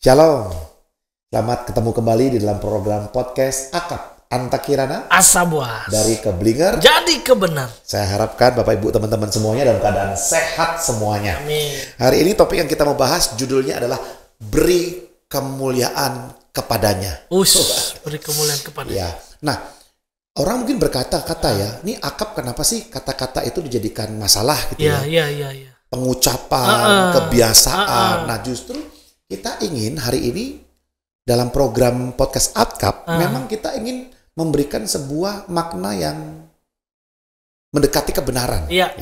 Shalom, selamat ketemu kembali di dalam program podcast Akap Anta Kirana Asabuas dari Keblinger jadi kebenar. Saya harapkan Bapak Ibu teman-teman semuanya dalam keadaan sehat semuanya. Amin. Hari ini topik yang kita mau bahas judulnya adalah beri kemuliaan kepadanya. Beri kemuliaan kepadanya. Ya. Nah, orang mungkin berkata-kata ya, ini Akap kenapa sih kata-kata itu dijadikan masalah gitu ya? Iya. Pengucapan, kebiasaan. Nah, justru kita ingin hari ini dalam program podcast Akap memang kita ingin memberikan sebuah makna yang mendekati kebenaran, Iya.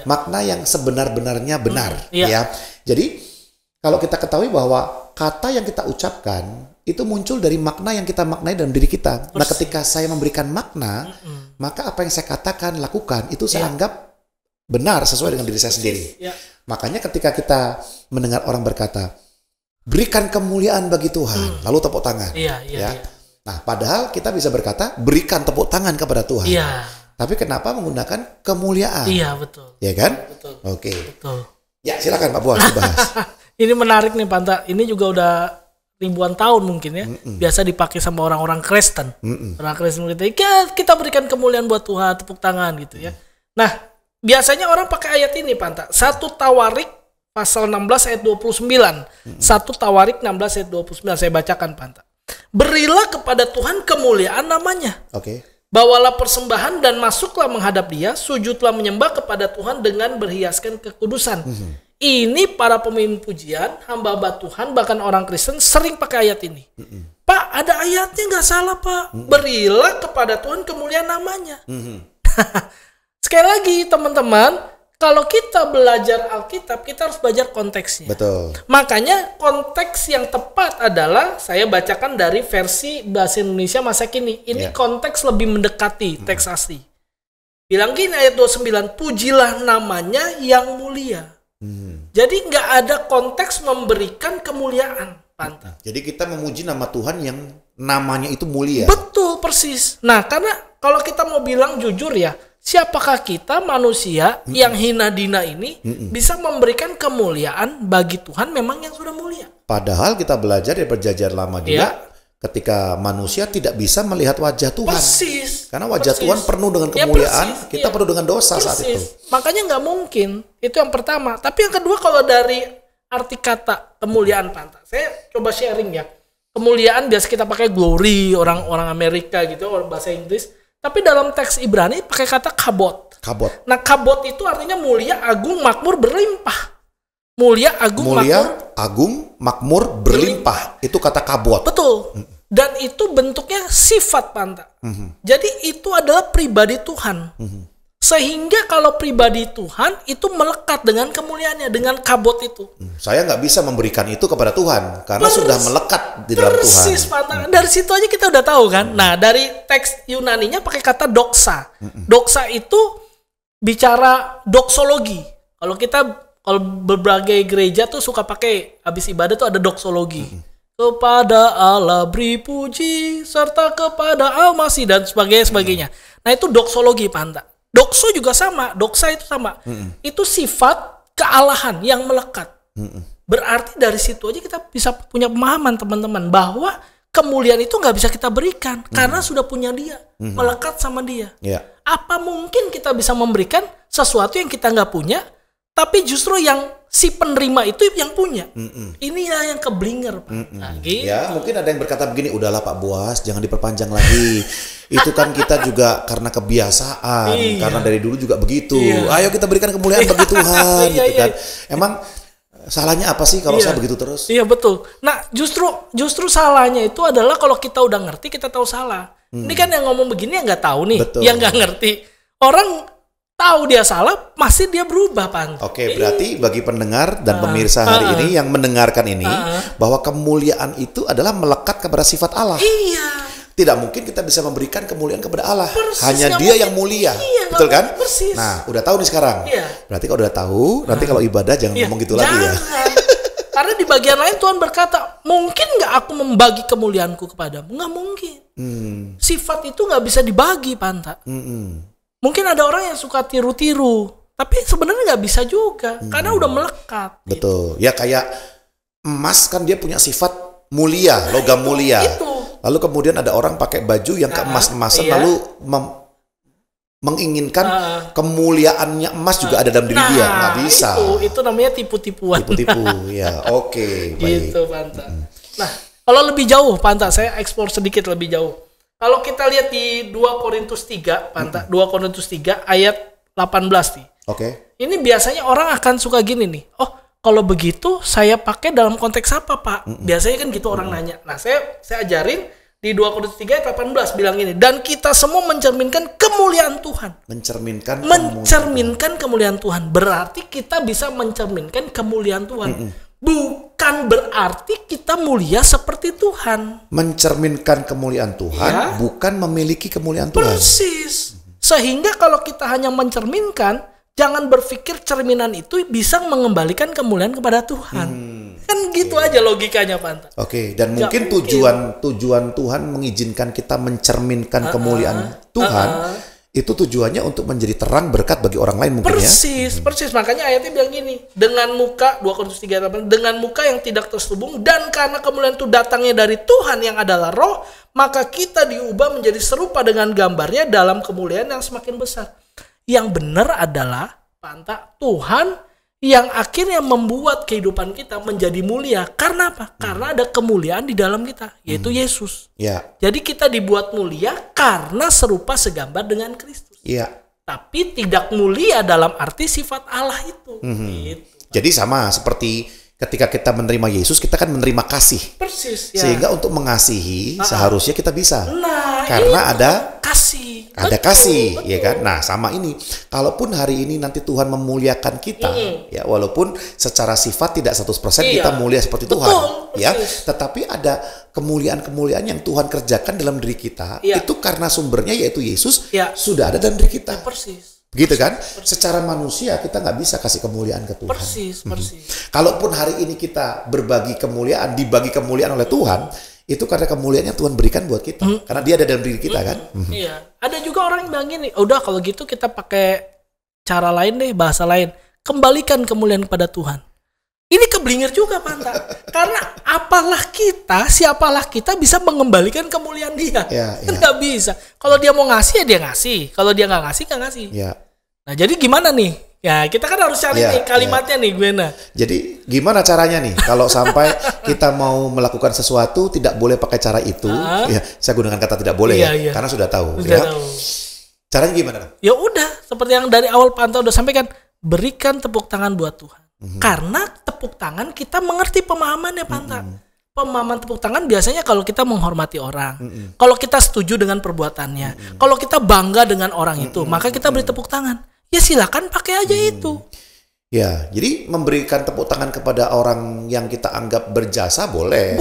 makna yang sebenar-benarnya benar, Iya. ya. Jadi kalau kita ketahui bahwa kata yang kita ucapkan itu muncul dari makna yang kita maknai dalam diri kita. Nah, ketika saya memberikan makna, maka apa yang saya katakan, lakukan itu saya anggap benar sesuai dengan diri saya sendiri. Iya. Makanya ketika kita mendengar orang berkata, berikan kemuliaan bagi Tuhan, lalu tepuk tangan. Iya. Nah, padahal kita bisa berkata, berikan tepuk tangan kepada Tuhan. Iya. Tapi kenapa menggunakan kemuliaan? Iya, betul. Ya kan? Betul. Oke. Betul. Ya, silakan Pak Boas dibahas. Ini menarik nih, Panta. Ini juga udah ribuan tahun mungkin ya. Biasa dipakai sama orang-orang Kristen. Orang Kristen kita berikan kemuliaan buat Tuhan, tepuk tangan gitu ya. Nah, biasanya orang pakai ayat ini, Panta. 1 Tawarik pasal 16 ayat 29. 1 Tawarik 16 ayat 29 saya bacakan, Panta. Berilah kepada Tuhan kemuliaan namanya. Oke. Bawalah persembahan dan masuklah menghadap Dia, sujudlah menyembah kepada Tuhan dengan berhiaskan kekudusan. Ini para pemimpin pujian, hamba-hamba Tuhan, bahkan orang Kristen sering pakai ayat ini. Pak, ada ayatnya nggak salah, Pak. Berilah kepada Tuhan kemuliaan namanya. Sekali lagi, teman-teman, kalau kita belajar Alkitab, kita harus belajar konteksnya. Betul. Makanya konteks yang tepat adalah saya bacakan dari versi bahasa Indonesia masa kini. Ini konteks lebih mendekati teks asli. Bilang gini ayat 29, pujilah namanya yang mulia. Jadi nggak ada konteks memberikan kemuliaan. Pantas. Jadi kita memuji nama Tuhan yang namanya itu mulia. Betul, persis. Nah, karena kalau kita mau bilang jujur ya, siapakah kita manusia yang hina dina ini bisa memberikan kemuliaan bagi Tuhan memang yang sudah mulia? Padahal kita belajar dari perjanjian lama juga ketika manusia tidak bisa melihat wajah Tuhan. Persis. Karena wajah Tuhan penuh dengan kemuliaan, kita penuh dengan dosa saat itu. Makanya nggak mungkin. Itu yang pertama. Tapi yang kedua kalau dari arti kata kemuliaan, Pantas, saya coba sharing ya. Kemuliaan biasa kita pakai glory, orang Amerika gitu, orang bahasa Inggris. Tapi dalam teks Ibrani pakai kata kabot. Nah, kabot itu artinya mulia, agung, makmur, berlimpah. Mulia, agung, makmur, berlimpah. Itu kata kabot. Betul. Dan itu bentuknya sifat, Panta. Jadi itu adalah pribadi Tuhan. Sehingga kalau pribadi Tuhan itu melekat dengan kemuliaannya, dengan kabot itu. Saya nggak bisa memberikan itu kepada Tuhan karena sudah melekat di dalam Tuhan. Persis, Pak. Dari situ aja kita udah tahu kan. Nah, dari teks Yunaninya pakai kata doxa. Doxa itu bicara doksologi. Kalau berbagai gereja tuh suka pakai habis ibadah tuh ada doksologi. Kepada Allah beri puji serta kepada Al-Masih dan sebagainya. Nah, itu doksologi, Pak. Dokso juga sama, doksa itu sama. Itu sifat kealahan yang melekat. Berarti dari situ aja kita bisa punya pemahaman, teman-teman, bahwa kemuliaan itu nggak bisa kita berikan karena sudah punya Dia, melekat sama Dia. Apa mungkin kita bisa memberikan sesuatu yang kita nggak punya, tapi justru yang si penerima itu yang punya. Inilah yang keblinger, Pak. Gitu. Ya, mungkin ada yang berkata begini, udahlah Pak Boas, jangan diperpanjang lagi. Itu kan kita juga karena kebiasaan, karena dari dulu juga begitu. Ayo kita berikan kemuliaan bagi Tuhan, gitu kan. Emang salahnya apa sih kalau saya begitu terus? Iya, betul. Nah, justru salahnya itu adalah kalau kita udah ngerti, kita tahu salah. Ini kan yang ngomong begini yang nggak tahu nih, yang nggak ngerti. Orang tahu dia salah, masih dia berubah, Pak. Oke, berarti bagi pendengar dan pemirsa hari ini yang mendengarkan ini, bahwa kemuliaan itu adalah melekat kepada sifat Allah. Iya. Tidak mungkin kita bisa memberikan kemuliaan kepada Allah. Persis, hanya Dia yang mulia. Betul kan? Persis. Nah, udah tahu nih sekarang. Berarti kalau udah tahu, nanti kalau ibadah jangan ngomong gitu lagi ya. Karena di bagian lain Tuhan berkata, mungkin nggak aku membagi kemuliaanku kepadamu? Nggak mungkin. Sifat itu nggak bisa dibagi, Panta. Mungkin ada orang yang suka tiru-tiru, tapi sebenarnya nggak bisa juga, karena udah melekat. Betul. Gitu. Ya kayak emas kan dia punya sifat mulia, logam mulia. Itu. Lalu kemudian ada orang pakai baju yang keemas-emasan, lalu menginginkan kemuliaannya emas juga ada dalam diri dia. Nggak bisa. Itu namanya tipu-tipuan. Tipu-tipu, ya. Oke, baik. Gitu, Panta. Nah, kalau lebih jauh, Panta, saya eksplor sedikit lebih jauh. Kalau kita lihat di 2 Korintus 3, Panta, 2 Korintus 3 ayat 18 nih. Oke. Ini biasanya orang akan suka gini nih. Oh, kalau begitu saya pakai dalam konteks apa, Pak? Biasanya kan gitu orang nanya. Nah, saya ajarin di 2 Korintus 3 ayat 18 bilang ini, dan kita semua mencerminkan kemuliaan Tuhan. Mencerminkan kemuliaan Tuhan. Berarti kita bisa mencerminkan kemuliaan Tuhan. Bukan berarti kita mulia seperti Tuhan. Mencerminkan kemuliaan Tuhan, bukan memiliki kemuliaan Tuhan. Persis. Sehingga kalau kita hanya mencerminkan, jangan berpikir cerminan itu bisa mengembalikan kemuliaan kepada Tuhan. Kan gitu aja logikanya, Pak. Oke, dan mungkin tujuan Tuhan mengizinkan kita mencerminkan kemuliaan Tuhan, itu tujuannya untuk menjadi terang berkat bagi orang lain mungkin. Persis. Makanya ayatnya bilang gini, dengan muka 2 Korintus 3:8, dengan muka yang tidak terselubung dan karena kemuliaan itu datangnya dari Tuhan yang adalah Roh, maka kita diubah menjadi serupa dengan gambarnya dalam kemuliaan yang semakin besar. Yang benar adalah, Pak, Tuhan yang akhirnya membuat kehidupan kita menjadi mulia. Karena apa? Karena ada kemuliaan di dalam kita, yaitu Yesus. Jadi kita dibuat mulia karena serupa segambar dengan Kristus. Tapi tidak mulia dalam arti sifat Allah itu. Gitu. Jadi sama seperti ketika kita menerima Yesus, kita kan menerima kasih. Persis. Sehingga untuk mengasihi seharusnya kita bisa. Nah, karena ada kasih. Ada kasih, ya kan? Nah, sama ini. Kalaupun hari ini nanti Tuhan memuliakan kita, ya walaupun secara sifat tidak 100% kita mulia seperti Tuhan, ya. Tetapi ada kemuliaan-kemuliaan yang Tuhan kerjakan dalam diri kita, itu karena sumbernya yaitu Yesus sudah ada dalam diri kita. Persis. Gitu kan? Secara manusia kita nggak bisa kasih kemuliaan ke Tuhan. Persis. Kalaupun hari ini kita berbagi kemuliaan, dibagi kemuliaan oleh Tuhan, itu karena kemuliaan yang Tuhan berikan buat kita. Karena dia ada dalam diri kita kan. Iya. Ada juga orang yang bilang gini, udah kalau gitu kita pakai cara lain deh, bahasa lain. Kembalikan kemuliaan kepada Tuhan. Ini keblinger juga, Pak. Karena siapalah kita bisa mengembalikan kemuliaan dia. Nggak bisa. Kalau dia mau ngasih ya dia ngasih. Kalau dia nggak ngasih, nggak ngasih. Nah, jadi gimana nih? Ya, kita kan harus cari nih kalimatnya nih, Gwena. Jadi gimana caranya nih kalau sampai kita mau melakukan sesuatu tidak boleh pakai cara itu? Ya, saya gunakan kata tidak boleh karena sudah tahu. Tahu. Caranya gimana? Ya udah, seperti yang dari awal Panta udah sampaikan, berikan tepuk tangan buat Tuhan. Karena tepuk tangan kita mengerti pemahamannya, Panta. Pemahaman tepuk tangan biasanya kalau kita menghormati orang, kalau kita setuju dengan perbuatannya, kalau kita bangga dengan orang itu, maka kita beri tepuk tangan. Ya silakan pakai aja itu. Ya, jadi memberikan tepuk tangan kepada orang yang kita anggap berjasa boleh.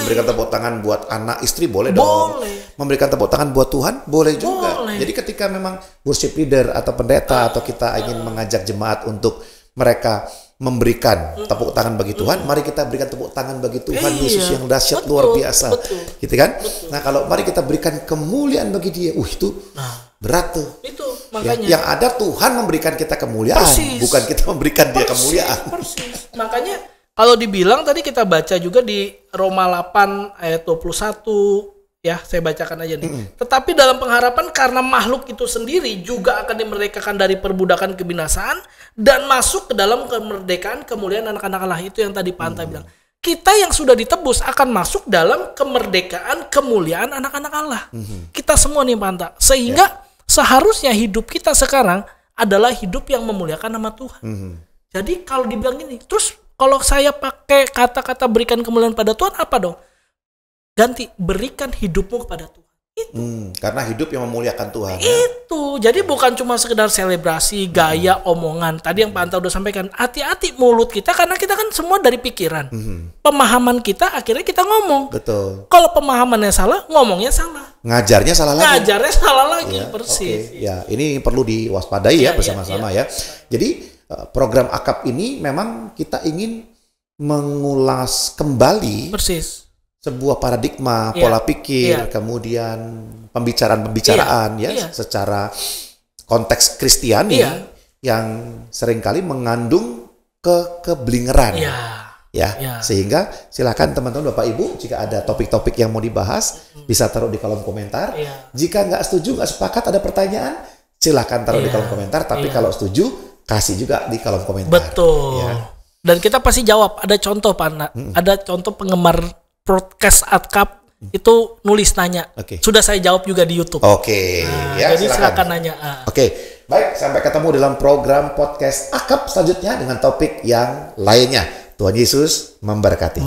Memberikan tepuk tangan buat anak istri boleh dong. Memberikan tepuk tangan buat Tuhan boleh juga. Jadi ketika memang worship leader atau pendeta atau kita ingin mengajak jemaat untuk mereka memberikan tepuk tangan bagi Tuhan, mari kita berikan tepuk tangan bagi Tuhan Yesus yang dahsyat luar biasa. Gitu kan? Nah, kalau mari kita berikan kemuliaan bagi dia. Itu berat tuh. Itu makanya. Yang ada Tuhan memberikan kita kemuliaan, bukan kita memberikan dia kemuliaan. Persis. Makanya kalau dibilang tadi kita baca juga di Roma 8 ayat 21, ya saya bacakan aja nih. Tetapi dalam pengharapan karena makhluk itu sendiri juga akan dimerdekakan dari perbudakan kebinasaan dan masuk ke dalam kemerdekaan kemuliaan anak-anak Allah, itu yang tadi Panta bilang. Kita yang sudah ditebus akan masuk dalam kemerdekaan kemuliaan anak-anak Allah. Kita semua nih, Panta. Sehingga seharusnya hidup kita sekarang adalah hidup yang memuliakan nama Tuhan. Jadi kalau dibilang gini, terus kalau saya pakai kata-kata berikan kemuliaan pada Tuhan, apa dong? Ganti, berikan hidupmu kepada Tuhan. Itu. Karena hidup yang memuliakan Tuhan. Itu. Jadi bukan cuma sekedar selebrasi, gaya, omongan. Tadi yang Pak Anta udah sampaikan, hati-hati mulut kita karena kita kan semua dari pikiran. Pemahaman kita akhirnya kita ngomong. Betul. Kalau pemahamannya salah, ngomongnya salah. Ngajarnya salah lagi. Ngajarnya salah lagi, persis. Ya, ini perlu diwaspadai bersama-sama ya. Jadi program akap ini memang kita ingin mengulas kembali sebuah paradigma, pola pikir, kemudian pembicaraan-pembicaraan secara konteks Kristiani yang seringkali mengandung keblingeran. ya. Sehingga silakan teman-teman Bapak Ibu jika ada topik-topik yang mau dibahas bisa taruh di kolom komentar. Jika nggak setuju, nggak sepakat, ada pertanyaan, silakan taruh di kolom komentar. Tapi kalau setuju, kasih juga di kolom komentar. Betul. Dan kita pasti jawab. Ada contoh Pak, ada contoh penggemar podcast Atcap itu nulis nanya. Sudah saya jawab juga di YouTube. Ya, jadi silakan nanya. Baik, sampai ketemu dalam program podcast Atcap selanjutnya dengan topik yang lainnya. Tuhan Yesus memberkati.